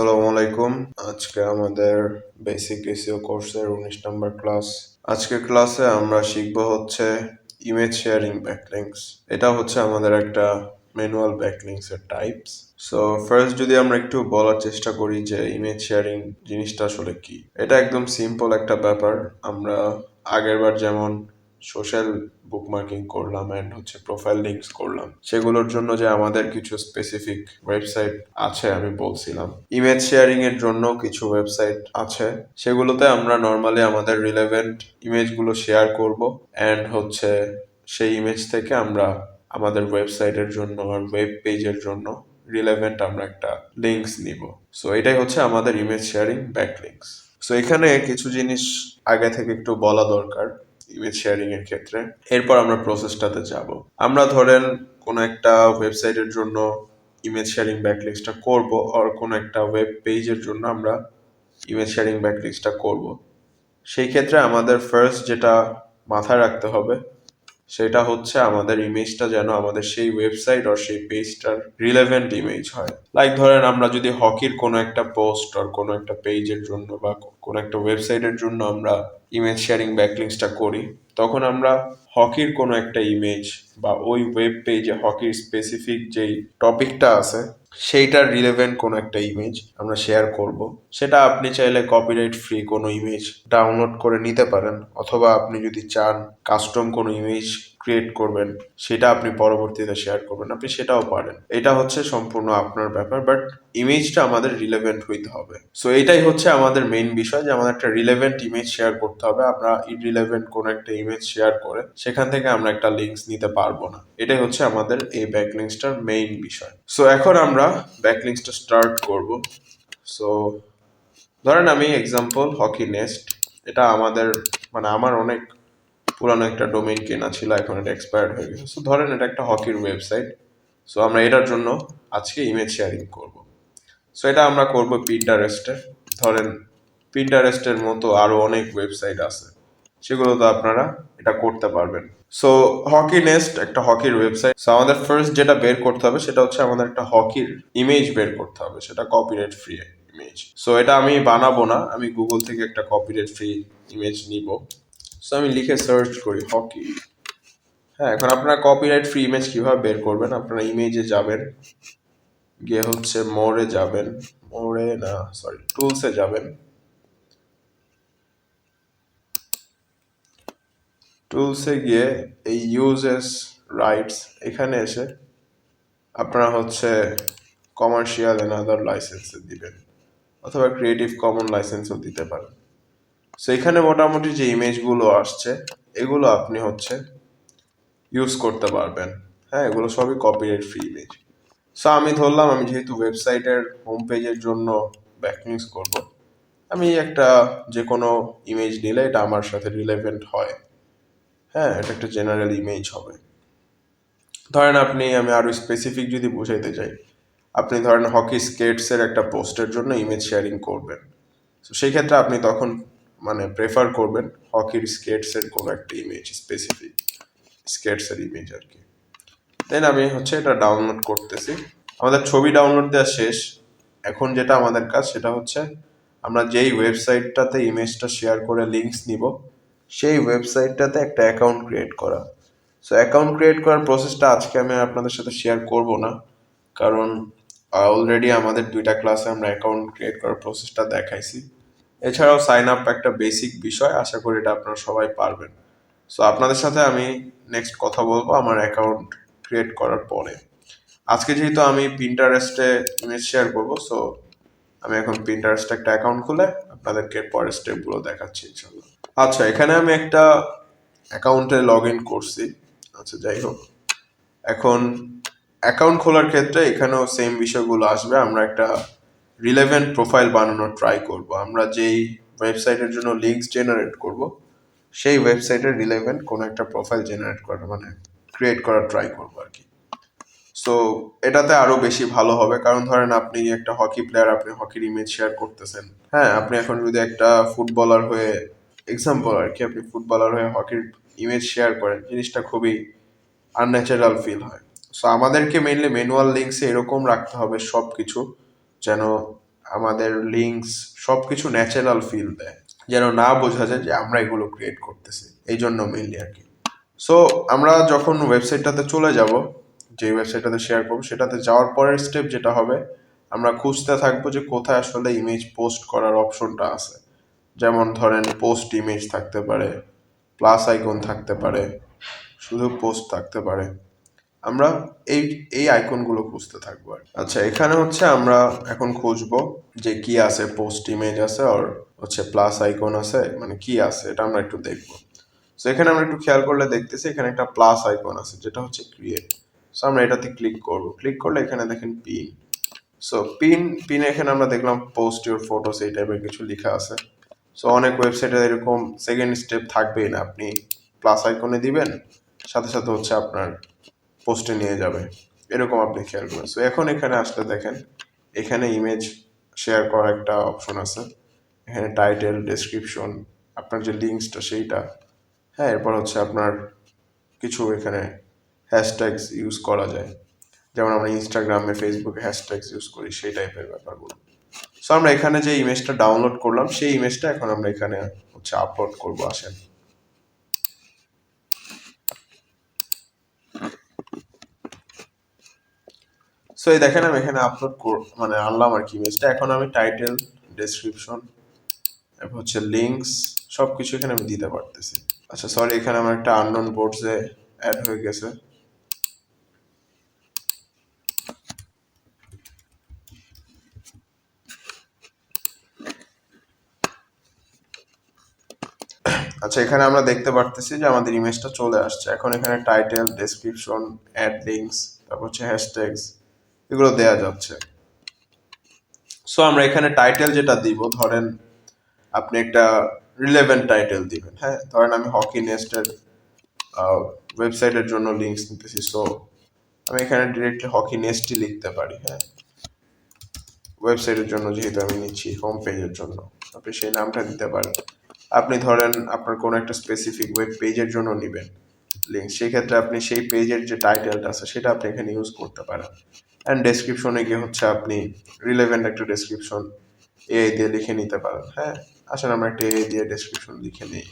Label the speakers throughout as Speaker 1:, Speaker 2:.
Speaker 1: আসসালামু আলাইকুম। আজকে আমাদের বেসিক এসইও কোর্সের 19 নম্বর ক্লাস। আজকের ক্লাসে আমরা শিখব হচ্ছে ইমেজ শেয়ারিং ব্যাকলিংকস। এটা হচ্ছে আমাদের একটা ম্যানুয়াল ব্যাকলিংকস এর টাইপস। সো ফার্স্ট যদি আমরা একটু বলার চেষ্টা করি যে ইমেজ শেয়ারিং জিনিসটা আসলে কি। এটা একদম সিম্পল একটা ব্যাপার। আমরা আগেরবার যেমন সোশ্যাল বুকমার্কিং করলাম এন্ড হচ্ছে প্রোফাইল লিঙ্কস করলাম, সেগুলোর জন্য যে আমাদের কিছু স্পেসিফিক ওয়েবসাইট আছে আমি বলছিলাম, ইমেজ শেয়ারিং এর জন্য কিছু ওয়েবসাইট আছে, সেগুলোতে আমরা নর্মালি আমাদের রিলেভেন্ট ইমেজগুলো শেয়ার করব এন্ড হচ্ছে সেই ইমেজ থেকে আমরা আমাদের ওয়েবসাইটের জন্য আর ওয়েব পেজের জন্য রিলেভেন্ট আমরা একটা লিঙ্কস নিব। সো এটাই হচ্ছে আমাদের ইমেজ শেয়ারিং ব্যাকলিঙ্কস। সো এখানে কিছু জিনিস আগে থেকে একটু বলা দরকার ইমেজ শেয়ারিং এর ক্ষেত্রে, এরপর আমরা প্রসেসটাতে যাব। আমরা ধরেন কোন একটা ওয়েবসাইটের জন্য ইমেজ শেয়ারিং ব্যাকলিঙ্কসটা করব আর কোন একটা ওয়েব পেজের জন্য আমরা ইমেজ শেয়ারিং ব্যাকলিঙ্কসটা করব। সেই ক্ষেত্রে আমাদের ফার্স্ট যেটা মাথায় রাখতে হবে সেটা হচ্ছে আমাদের ইমেজটা যেন আমাদের সেই ওয়েবসাইট আর সেই পেজটার রিলেভেন্ট ইমেজ হয়। লাইক ধরেন আমরা যদি হকির কোনো একটা পোস্ট আর কোনো একটা পেজের জন্য বা কোনো একটা ওয়েবসাইটের জন্য আমরা ইমেজ শেয়ারিং ব্যাকলিঙ্কসটা করি, তখন আমরা হকির কোনো একটা ইমেজ বা ওই ওয়েব পেজে হকির স্পেসিফিক যেই টপিকটা আছে সেইটার রিলেভেন্ট কোনো একটা ইমেজ আমরা শেয়ার করব। সেটা আপনি চাইলে কপিরাইট ফ্রি কোনো ইমেজ ডাউনলোড করে নিতে পারেন, অথবা আপনি যদি চান কাস্টম কোনো ইমেজ ক্রিয়েট করবেন, সেটা আপনি পরবর্তীতে শেয়ার করবেন, আপনি সেটাও পারেন। এটা হচ্ছে সম্পূর্ণ আপনার ব্যাপার, বাট ইমেজটা আমাদের রিলেভেন্ট হইতে হবে। সো এটাই হচ্ছে আমাদের মেইন বিষয় যে আমাদের একটা রিলেভেন্ট ইমেজ শেয়ার করতে হবে। আমরা ইররিলেভেন্ট কোনো একটা ইমেজ শেয়ার করে সেখান থেকে আমরা একটা লিঙ্কস নিতে পারবো না। এটাই হচ্ছে আমাদের এই ব্যাকলিঙ্কসটার মেইন বিষয়। সো এখন আমরা ব্যাকলিঙ্কসটা স্টার্ট করব। সো ধরেন আমি এক্সাম্পল হকি নেস্ট, এটা আমাদের মানে আমার অনেক পুরানো একটা ডোমেইন কেনা ছিল, এখন এটা এক্সপায়ার্ড হয়ে গেছে। সো ধরেন এটা একটা হকির ওয়েবসাইট। সো আমরা এটার জন্য আজকে ইমেজ শেয়ারিং করব। সো এটা আমরা করব পিন্টারেস্টে। ধরেন পিন্টারেস্টের মতো আরো অনেক ওয়েবসাইট আছে, সেগুলো তো আপনারা এটা করতে পারবেন। সো হকি নেস্ট একটা হকির ওয়েবসাইট। সো আমাদের ফার্স্ট যেটা বের করতে হবে সেটা হচ্ছে আমাদের একটা হকির ইমেজ বের করতে হবে, সেটা কপিরাইট ফ্রি ইমেজ। সো এটা আমি বানাবো না, আমি গুগল থেকে একটা কপিরাইট ফ্রি ইমেজ নিব। সো আমি লিখে সার্চ করি হকি। হ্যাঁ, এখন আপনারা কপিরাইট ফ্রি ইমেজ কিভাবে বের করবেন, আপনারা ইমেজে যাবেন, গিয়ে হচ্ছে মোরে যাবেন, মোরে না সরি টুলসে যাবেন, টুলসে গিয়ে এই ইউজেস রাইটস এখানে এসে আপনারা হচ্ছে কমার্শিয়াল এন্ড আদার লাইসেন্সে দিবেন, অথবা ক্রিয়েটিভ কমন লাইসেন্সও দিতে পারেন। সো এখানে মোটামুটি যে ইমেজগুলো আসছে এগুলো আপনি হচ্ছে ইউজ করতে পারবেন। হ্যাঁ, এগুলো সবই কপিরাইট ফ্রি ইমেজ। সো আমি ধরলাম আমি যেহেতু ওয়েবসাইটের হোম পেজের জন্য ব্যাকলিংকস করব, আমি একটা যে কোনো ইমেজ নিলে এটা আমার সাথে রিলেভেন্ট হয়। হ্যাঁ, এটা একটা জেনারেল ইমেজ হবে। ধরেন আমি আরো স্পেসিফিক যদি বুঝাইতে চাই, আপনি ধরেন হকি স্কেটসের একটা পোস্টের জন্য ইমেজ শেয়ারিং করবেন। তো সেই ক্ষেত্রে আপনি তখন মানে প্রেফার করবেন হকির স্কেটসের কোনো একটা ইমেজ, স্পেসিফিক স্কেটসের ইমেজ আর কি। দেন আমি হচ্ছে এটা ডাউনলোড করতেছি। আমাদের ছবি ডাউনলোড দেওয়া শেষ। এখন যেটা আমাদের কাজ সেটা হচ্ছে আমরা যেই ওয়েবসাইটটাতে ইমেজটা শেয়ার করে লিঙ্কস নিব, সেই ওয়েবসাইটটাতে একটা অ্যাকাউন্ট ক্রিয়েট করা। সো অ্যাকাউন্ট ক্রিয়েট করার প্রসেসটা আজকে আমি আপনাদের সাথে শেয়ার করব না, কারণ অলরেডি আমাদের 2টা ক্লাসে আমরা অ্যাকাউন্ট ক্রিয়েট করার প্রসেসটা দেখাইছি। এছাড়াও সাইন আপ একটা বেসিক বিষয়, আশা করি এটা আপনারা সবাই পারবেন। সো আপনাদের সাথে আমি নেক্সট কথা বলবো আমার অ্যাকাউন্ট ক্রিয়েট করার পরে। আজকে যেহেতু আমি পিন্টারেস্টে ইমেজ শেয়ার করবো, সো আমি এখন পিন্টারেস্টে একটা অ্যাকাউন্ট খুলে আপনাদেরকে পরের স্টেপগুলো দেখাচ্ছি ইনশাল্লাহ। আচ্ছা, এখানে আমি একটা অ্যাকাউন্টে লগ ইন করছি। আচ্ছা, যাই হোক, এখন অ্যাকাউন্ট খোলার ক্ষেত্রে এখানেও সেম বিষয়গুলো আসবে। আমরা একটা রিলেভেন্ট প্রোফাইল বানানোর ট্রাই করব। আমরা যেই ওয়েবসাইটের জন্য লিঙ্কস জেনারেট করব, সেই ওয়েবসাইটের রিলেভেন্ট কোনো একটা প্রোফাইল জেনারেট করা মানে ক্রিয়েট করার ট্রাই করবো আর কি। সো এটাতে আরো বেশি ভালো হবে, কারণ ধরেন আপনি একটা হকি প্লেয়ার, আপনি হকির ইমেজ শেয়ার করতেছেন। হ্যাঁ, আপনি এখন যদি একটা ফুটবলার হয়ে এক্সাম্পল আর কি, আপনি ফুটবলার হয়ে হকির ইমেজ শেয়ার করেন, জিনিসটা খুবই আনন্যাচারাল ফিল হয়। সো আমাদেরকে মেইনলি ম্যানুয়াল লিঙ্কসে এরকম রাখতে হবে সব কিছু, যেন আমাদের লিঙ্কস সবকিছু ন্যাচারাল ফিল দেয়, যেন না বোঝা যায় যে আমরা এগুলো ক্রিয়েট করতেছি। এই জন্য মেইনলি আর কি। সো আমরা যখন ওয়েবসাইটটাতে চলে যাব, যে ওয়েবসাইটটাতে শেয়ার করবো, সেটাতে যাওয়ার পরের স্টেপ যেটা হবে, আমরা খুঁজতে থাকবো যে কোথায় আসলে ইমেজ পোস্ট করার অপশনটা আছে। যেমন ধরেন পোস্ট ইমেজ থাকতে পারে, প্লাস আইকন থাকতে পারে, শুধু পোস্ট থাকতে পারে। আমরা এই এই আইকনগুলো খুঁজতে থাকবো। আচ্ছা, এখানে হচ্ছে আমরা এখন খুঁজবো যে কি আছে, পোস্ট ইমেজ আছে আর হচ্ছে প্লাস আইকন আছে, মানে কি আছে এটা আমরা একটু দেখবো। সো এখানে আমরা একটু খেয়াল করলে দেখতেছি এখানে একটা প্লাস আইকন আছে যেটা হচ্ছে ক্রিয়েট। সো আমরা এটাতে ক্লিক করব। ক্লিক করলে এখানে দেখেন পিন। সো পিন এখানে আমরা দেখলাম পোস্ট ইউর ফটোস এই টাইপের কিছু লেখা আছে। সো অনেক ওয়েবসাইটে এরকম সেকেন্ড স্টেপ থাকবেই না, আপনি প্লাস আইকনে দিবেন, সাথে সাথে হচ্ছে আপনার পোস্টে নিয়ে যাবে, এরকম আপনি খেয়াল করবেন। সো এখন এখানে আসলে দেখেন এখানে ইমেজ শেয়ার করার একটা অপশন আছে, এখানে টাইটেল, ডেসক্রিপশন, আপনার যে লিঙ্কসটা সেইটা, হ্যাঁ, এরপর হচ্ছে আপনার কিছু এখানে হ্যাশট্যাগস ইউজ করা যায়, যেমন আমরা ইনস্টাগ্রামে, ফেসবুকে হ্যাশট্যাগস ইউজ করি, সেই টাইপের ব্যাপারগুলো। সো আমরা এখানে যে ইমেজটা ডাউনলোড করলাম সেই ইমেজটা এখন আমরা এখানে হচ্ছে আপলোড করবো। আসেন, সো এই দেখেন আমি এখানে আপলোড মানে আনলাম আর কি ইমেজটা। এখন আমি টাইটেল, ডেসক্রিপশন, এরপর হচ্ছে লিঙ্কস সবকিছু এখানে আমি দিতে পারতেছি। আচ্ছা সরি, এখানে আমার একটা আননোন বোর্ডসে অ্যাড হয়ে গেছে। আচ্ছা, এখানে আমরা দেখতে পারতেছি যে আমাদের ইমেজটা চলে আসছে। এখন এখানে টাইটেল, ডেসক্রিপশন, অ্যাড লিঙ্কস, তারপর হচ্ছে হ্যাশট্যাগস, এগুলো দেয়া যাচ্ছে। সো আমরা এখানে টাইটেল যেটা দিব, ধরেন আপনি একটা রিলেভেন্ট টাইটেল দিবেন। হ্যাঁ, ধরেন আমি হকি নেস্টের ওয়েবসাইটের জন্য লিঙ্কস নিতেছি, সো আমি এখানে ডিরেক্টলি হকি নেস্টই লিখতে পারি। হ্যাঁ, ওয়েবসাইটের জন্য যেহেতু আমি নিচ্ছি, হোম পেজের জন্য আপনি সেই নামটা দিতে পারেন। আপনি ধরেন আপনার কোনো একটা স্পেসিফিক ওয়েব পেজের জন্য নেবেন লিঙ্ক, সেই ক্ষেত্রে আপনি সেই পেজের যে টাইটেলটা আছে সেটা আপনি এখানে ইউজ করতে পারেন। অ্যান্ড ডেসক্রিপশনে গিয়ে হচ্ছে আপনি রিলেভেন্ট একটা ডেসক্রিপশন এআই দিয়ে লিখে নিতে পারেন। হ্যাঁ, আসলে আমরা একটা এআই দিয়ে ডেসক্রিপশন লিখে নিই।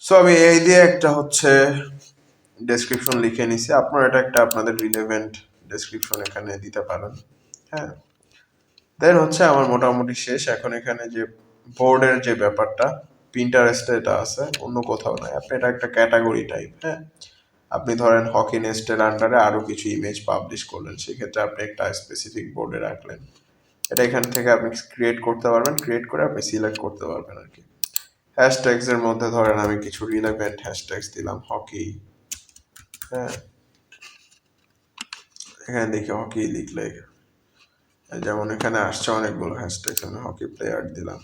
Speaker 1: সো আমি এই দিয়ে একটা হচ্ছে ডেসক্রিপশন লিখে নিছি। আপনারা এটা একটা আপনাদের রিলেভেন্ট ডেসক্রিপশন এখানে দিতে পারেন। হ্যাঁ, দেন হচ্ছে আমার মোটামুটি শেষ। এখন এখানে যে বোর্ডের যে ব্যাপারটা, পিন্টারেস্টে এটা আছে, অন্য কোথাও নাই। আপনি এটা একটা ক্যাটাগরি টাইপ। হ্যাঁ, আপনি ধরেন হকি নেস্টের আন্ডারে আরো কিছু ইমেজ পাবলিশ করলেন, সেক্ষেত্রে আপনি একটা স্পেসিফিক বোর্ডে রাখলেন। এটা এখান থেকে আপনি ক্রিয়েট করতে পারবেন, ক্রিয়েট করে আপনি সিলেক্ট করতে পারবেন আর কি। হ্যাশট্যাগস এর মধ্যে ধরেন আমি কিছু রিলেভেন্ট হ্যাশট্যাগস দিলাম, হকি। হ্যাঁ, এখানে দেখি হকি লিখলে যেমন এখানে আসছে অনেকগুলো হ্যাশট্যাগস, আমি হকি প্লেয়ার দিলাম।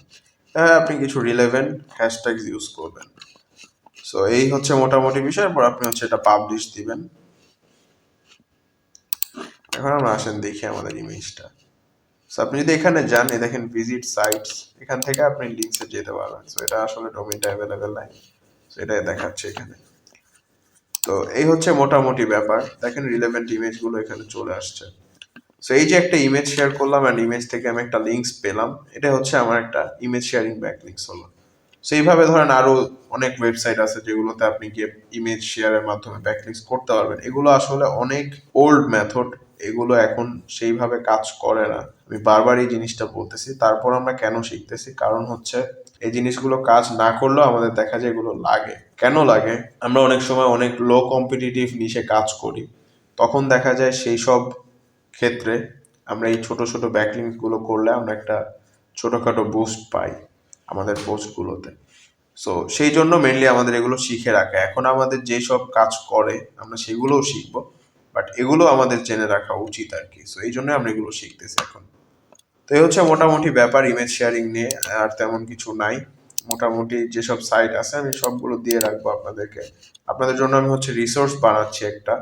Speaker 1: হ্যাঁ, আপনি কিছু রিলেভেন্ট হ্যাশট্যাগস ইউজ করবেন। সো এই হচ্ছে মোটামুটি বিষয়। এরপর আপনি হচ্ছে এটা পাবলিশ দিবেন। এখন আমরা আসেন দেখি আমাদের ইমেজটা। সো আপনি যদি এখানে যান, দেখেন ভিজিট সাইটস, এখান থেকে আপনি লিঙ্কসে যেতে পারবেন। সো এটা আসলে ডোমেইনটা অ্যাভেলেবেল নাই, সো এটা দেখাচ্ছে এখানে। তো এই হচ্ছে মোটামুটি ব্যাপার। দেখেন রিলেভেন্ট ইমেজগুলো এখানে চলে আসছে। সো এই যে একটা ইমেজ শেয়ার করলাম অ্যান্ড ইমেজ থেকে আমি একটা লিঙ্কস পেলাম, এটা হচ্ছে আমার একটা ইমেজ শেয়ারিং ব্যাকলিঙ্কস হলো। সো এইভাবে ধরেন আরো অনেক ওয়েবসাইট আছে যেগুলোতে আপনি গিয়ে ইমেজ শেয়ারের মাধ্যমে ব্যাকলিঙ্কস করতে পারবেন। এগুলো আসলে অনেক ওল্ড মেথড, এগুলো এখন সেইভাবে কাজ করে না। আমি বারবার এই জিনিসটা বলতেছি, তারপর আমরা কেন শিখতেছি, কারণ হচ্ছে এই জিনিসগুলো কাজ না করলেও আমাদের দেখা যায় এগুলো লাগে। কেন লাগে? আমরা অনেক সময় অনেক লো কম্পিটিটিভ নিশে কাজ করি, তখন দেখা যায় সেই সব ক্ষেত্রে আমরা এই ছোট ছোট ব্যাকলিংকগুলো করলে আমরা একটা ছোটখাটো বুস্ট পাই আমাদের পোস্টগুলোতে। সো সেই জন্য মেনলি আমাদের এগুলো শিখে রাখা। এখন আমাদের যেসব কাজ করে আমরা সেগুলোও শিখবো, বাট এগুলো আমাদের জেনে রাখা উচিত আর কি। সো এই জন্য আমরা এগুলো শিখতেছি এখন। তো এই হচ্ছে মোটামুটি ব্যাপার ইমেজ শেয়ারিং নিয়ে, আর তেমন কিছু নাই। মোটামুটি যেসব সাইট আছে আমি সবগুলো দিয়ে রাখবো আপনাদেরকে। আপনাদের জন্য আমি হচ্ছে রিসোর্স বানাচ্ছি একটা।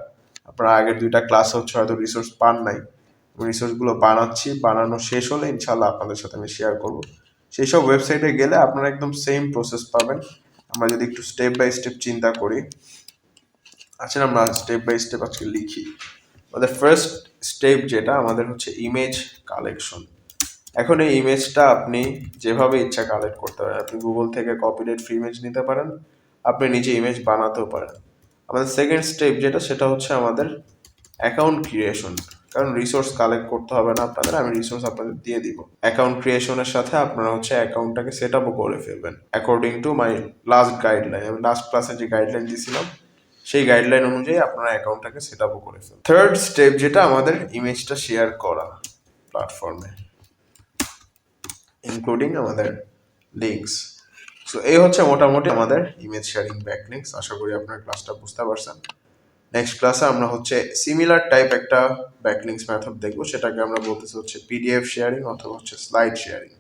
Speaker 1: আপনারা আগের 2টা ক্লাস হচ্ছে হয়তো রিসোর্স পান নাই, রিসোর্সগুলো বানাচ্ছি, বানানো শেষ হলে ইনশাল্লাহ আপনাদের সাথে আমি শেয়ার করব। সেই সব ওয়েবসাইটে গেলে আপনারা একদম সেম প্রসেস পাবেন। আমরা যদি একটু স্টেপ বাই স্টেপ চিন্তা করি, আচ্ছা আমরা স্টেপ বাই স্টেপ আজকে লিখি। আমাদের ফার্স্ট স্টেপ যেটা আমাদের হচ্ছে ইমেজ কালেকশন। এখন এই ইমেজটা আপনি যেভাবে ইচ্ছা কালেক্ট করতে পারেন। আপনি গুগল থেকে কপিরাইট ফ্রি ইমেজ নিতে পারেন, আপনি নিজে ইমেজ বানাতেও পারেন। আমাদের সেকেন্ড স্টেপ যেটা, সেটা হচ্ছে আমাদের অ্যাকাউন্ট ক্রিয়েশন। কারণ রিসোর্স কালেক্ট করতে হবে না আপনাদের, আমি রিসোর্স আপনাদের দিয়ে দিব। অ্যাকাউন্ট ক্রিয়েশনের সাথে আপনারা হচ্ছে অ্যাকাউন্টটাকে সেট আপও করে ফেলবেন according to my last guideline. আমি লাস্ট ক্লাসে যে গাইডলাইন দিয়েছিলাম সেই গাইডলাইন অনুযায়ী আপনারা অ্যাকাউন্টটাকে সেট আপও করে ফেলবেন। থার্ড স্টেপ যেটা, আমাদের ইমেজটা শেয়ার করা প্ল্যাটফর্মে, ইনক্লুডিং আমাদের লিঙ্কস। সো এই হচ্ছে মোটামুটি আমাদের ইমেজ শেয়ারিং ব্যাকলিংকস। আশা করি আপনার ক্লাসটা বুঝতে পারছেন। নেক্সট ক্লাসে আমরা হচ্ছে সিমিলার টাইপ একটা ব্যাকলিংকস মেথড দেখবো, সেটাকে আমরা বলতেছি হচ্ছে পিডিএফ শেয়ারিং অথবা হচ্ছে স্লাইড শেয়ারিং।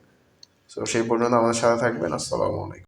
Speaker 1: সো সেই পর্যন্ত আমাদের সাথে থাকবেন। আসসালামু আলাইকুম।